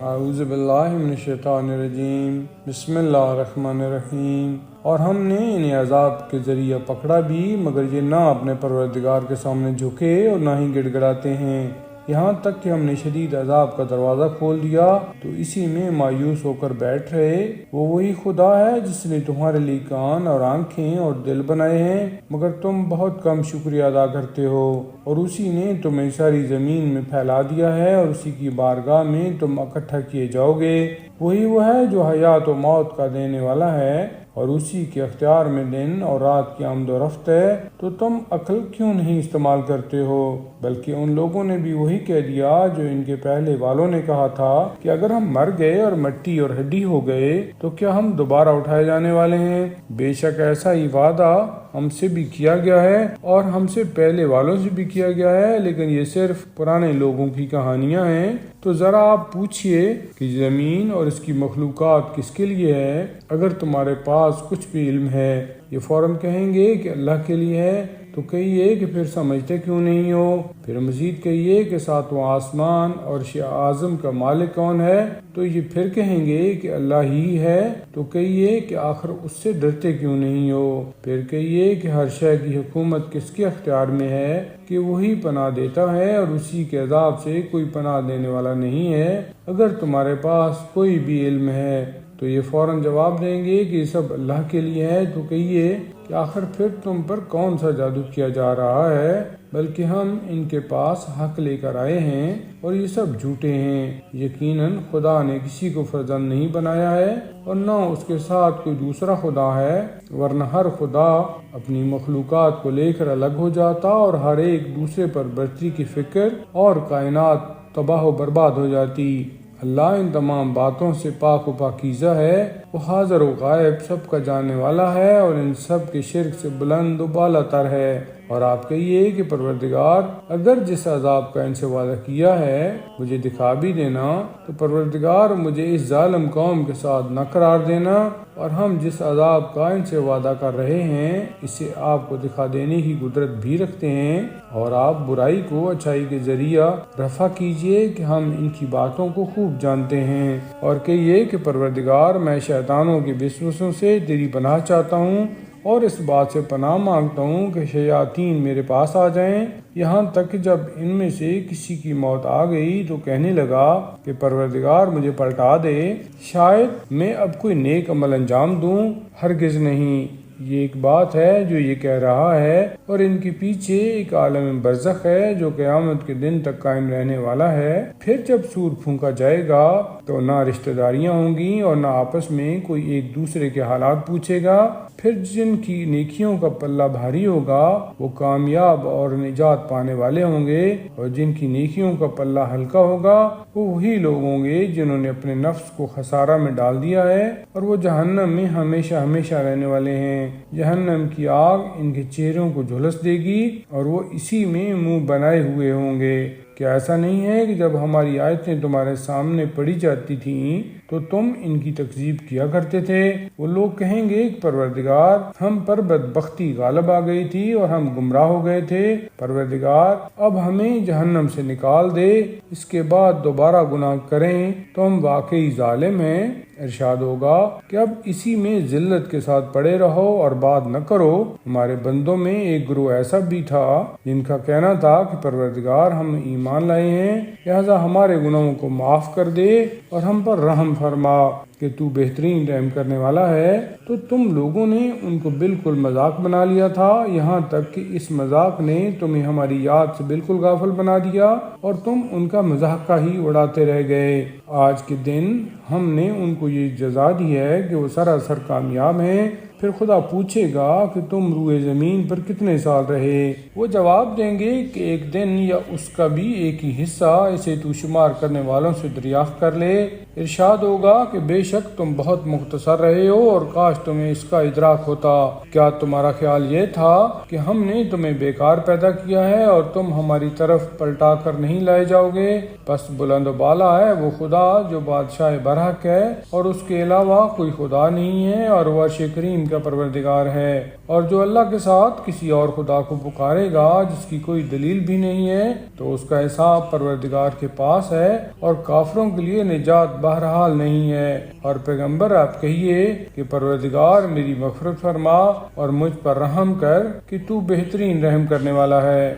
اعوذ باللہ من الشیطان الرجیم، بسم اللہ الرحمن الرحیم۔ اور ہم نے انہیں عذاب کے ذریعہ پکڑا بھی، مگر یہ نہ اپنے پروردگار کے سامنے جھکے اور نہ ہی گڑ گڑاتے ہیں، یہاں تک کہ ہم نے شدید عذاب کا دروازہ کھول دیا تو اسی میں مایوس ہو کر بیٹھ رہے۔ وہ وہی خدا ہے جس نے تمہارے لیے کان اور آنکھیں اور دل بنائے ہیں، مگر تم بہت کم شکریہ ادا کرتے ہو۔ اور اسی نے تمہیں ساری زمین میں پھیلا دیا ہے اور اسی کی بارگاہ میں تم اکٹھا کیے جاؤ گے۔ وہی وہ ہے جو حیات و موت کا دینے والا ہے، اور اسی کے اختیار میں دن اور رات کی آمد و رفت ہے۔ تو تم عقل کیوں نہیں استعمال کرتے ہو؟ بلکہ ان لوگوں نے بھی وہی کہہ دیا جو ان کے پہلے والوں نے کہا تھا کہ اگر ہم مر گئے اور مٹی اور ہڈی ہو گئے تو کیا ہم دوبارہ اٹھائے جانے والے ہیں؟ بے شک ایسا ہی وعدہ ہم سے بھی کیا گیا ہے اور ہم سے پہلے والوں سے بھی کیا گیا ہے، لیکن یہ صرف پرانے لوگوں کی کہانیاں ہیں۔ تو ذرا آپ پوچھئے کہ زمین اور اس کی مخلوقات کس کے لیے ہے؟ اگر تمہارے پاس کچھ بھی علم ہے، یہ فوراً کہیں گے کہ اللہ کے لیے ہے، تو کہیے کہ پھر سمجھتے کیوں نہیں ہو؟ پھر مزید کہیے کہ ساتواں آسمان اور عرش اعظم کا مالک کون ہے؟ تو یہ پھر کہیں گے کہ اللہ ہی ہے، تو کہیے کہ آخر اس سے ڈرتے کیوں نہیں ہو؟ پھر کہیے کہ ہر شے کی حکومت کس کے اختیار میں ہے کہ وہی پناہ دیتا ہے اور اسی کے عذاب سے کوئی پناہ دینے والا نہیں ہے۔ اگر تمہارے پاس کوئی بھی علم ہے تو یہ فوراً جواب دیں گے کہ یہ سب اللہ کے لیے ہے، تو کہیے کہ آخر پھر تم پر کون سا جادو کیا جا رہا ہے؟ بلکہ ہم ان کے پاس حق لے کر آئے ہیں اور یہ سب جھوٹے ہیں۔ یقیناً خدا نے کسی کو فرزند نہیں بنایا ہے اور نہ اس کے ساتھ کوئی دوسرا خدا ہے، ورنہ ہر خدا اپنی مخلوقات کو لے کر الگ ہو جاتا اور ہر ایک دوسرے پر برتری کی فکر اور کائنات تباہ و برباد ہو جاتی۔ اللہ ان تمام باتوں سے پاک و پاکیزہ ہے، وہ حاضر و غائب سب کا جاننے والا ہے اور ان سب کے شرک سے بلند و بالا تر ہے۔ اور آپ کہیے کہ پروردگار اگر جس عذاب کا ان سے وعدہ کیا ہے مجھے دکھا بھی دینا، تو پروردگار مجھے اس ظالم قوم کے ساتھ نہ قرار دینا، اور ہم جس عذاب کا ان سے وعدہ کر رہے ہیں اسے آپ کو دکھا دینے کی قدرت بھی رکھتے ہیں، اور آپ برائی کو اچھائی کے ذریعہ رفع کیجئے کہ ہم ان کی باتوں کو خوب جانتے ہیں۔ اور کہیے کہ پروردگار میں شیطانوں کے وسوسوں سے تیری پناہ چاہتا ہوں اور اس بات سے پناہ مانگتا ہوں کہ شیاطین میرے پاس آ جائیں، یہاں تک کہ جب ان میں سے کسی کی موت آ گئی تو کہنے لگا کہ پروردگار مجھے پلٹا دے، شاید میں اب کوئی نیک عمل انجام دوں۔ ہرگز نہیں، یہ ایک بات ہے جو یہ کہہ رہا ہے، اور ان کے پیچھے ایک عالم برزخ ہے جو قیامت کے دن تک قائم رہنے والا ہے۔ پھر جب سور پھونکا جائے گا تو نہ رشتہ داریاں ہوں گی اور نہ آپس میں کوئی ایک دوسرے کے حالات پوچھے گا۔ پھر جن کی نیکیوں کا پلہ بھاری ہوگا وہ کامیاب اور نجات پانے والے ہوں گے، اور جن کی نیکیوں کا پلہ ہلکا ہوگا وہ وہی لوگ ہوں گے جنہوں نے اپنے نفس کو خسارہ میں ڈال دیا ہے، اور وہ جہنم میں ہمیشہ ہمیشہ رہنے والے ہیں۔ جہنم کی آگ ان کے چہروں کو جھلس دے گی اور وہ اسی میں منہ بنائے ہوئے ہوں گے۔ کیا ایسا نہیں ہے کہ جب ہماری آیتیں تمہارے سامنے پڑھی جاتی تھیں تو تم ان کی تکذیب کیا کرتے تھے؟ وہ لوگ کہیں گے کہ پروردگار ہم پر بدبختی غالب آ گئی تھی اور ہم گمراہ ہو گئے تھے، پروردگار اب ہمیں جہنم سے نکال دے، اس کے بعد دوبارہ گناہ کریں تو ہم واقعی ظالم ہیں۔ ارشاد ہوگا کہ اب اسی میں ذلت کے ساتھ پڑے رہو اور بات نہ کرو۔ ہمارے بندوں میں ایک گروہ ایسا بھی تھا جن کا کہنا تھا کہ پروردگار ہم ایمان لائے ہیں، لہذا ہمارے گناہوں کو معاف کر دے اور ہم پر رحم فرما کہ تو بہترین رحم کرنے والا ہے۔ تو تم لوگوں نے ان کو بالکل مذاق بنا لیا تھا، یہاں تک کہ اس مذاق نے تمہیں ہماری یاد سے بالکل غافل بنا دیا اور تم ان کا مذاق ہی اڑاتے رہ گئے۔ آج کے دن ہم نے ان کو یہ جزا دی ہے کہ وہ سراسر کامیاب ہیں۔ پھر خدا پوچھے گا کہ تم روئے زمین پر کتنے سال رہے؟ وہ جواب دیں گے کہ ایک دن یا اس کا بھی ایک ہی حصہ، اسے تو شمار کرنے والوں سے دریافت کر لے۔ ارشاد ہوگا کہ بے شک تم بہت مختصر رہے ہو اور کاش تمہیں اس کا ادراک ہوتا۔ کیا تمہارا خیال یہ تھا کہ ہم نے تمہیں بیکار پیدا کیا ہے اور تم ہماری طرف پلٹا کر نہیں لائے جاؤ گے؟ بس بلند و بالا ہے وہ خدا جو بادشاہ برحق ہے اور اس کے علاوہ کوئی خدا نہیں ہے، اور وہ عرش کریم کا پروردگار ہے، اور جو اللہ کے ساتھ کسی اور خدا کو پکارے گا جس کی کوئی دلیل بھی نہیں ہے تو اس کا حساب پروردگار کے پاس ہے، اور کافروں کے لیے نجات بہرحال نہیں ہے۔ اور پیغمبر آپ کہیے کہ پروردگار میری مغفرت فرما اور مجھ پر رحم کر کہ تو بہترین رحم کرنے والا ہے۔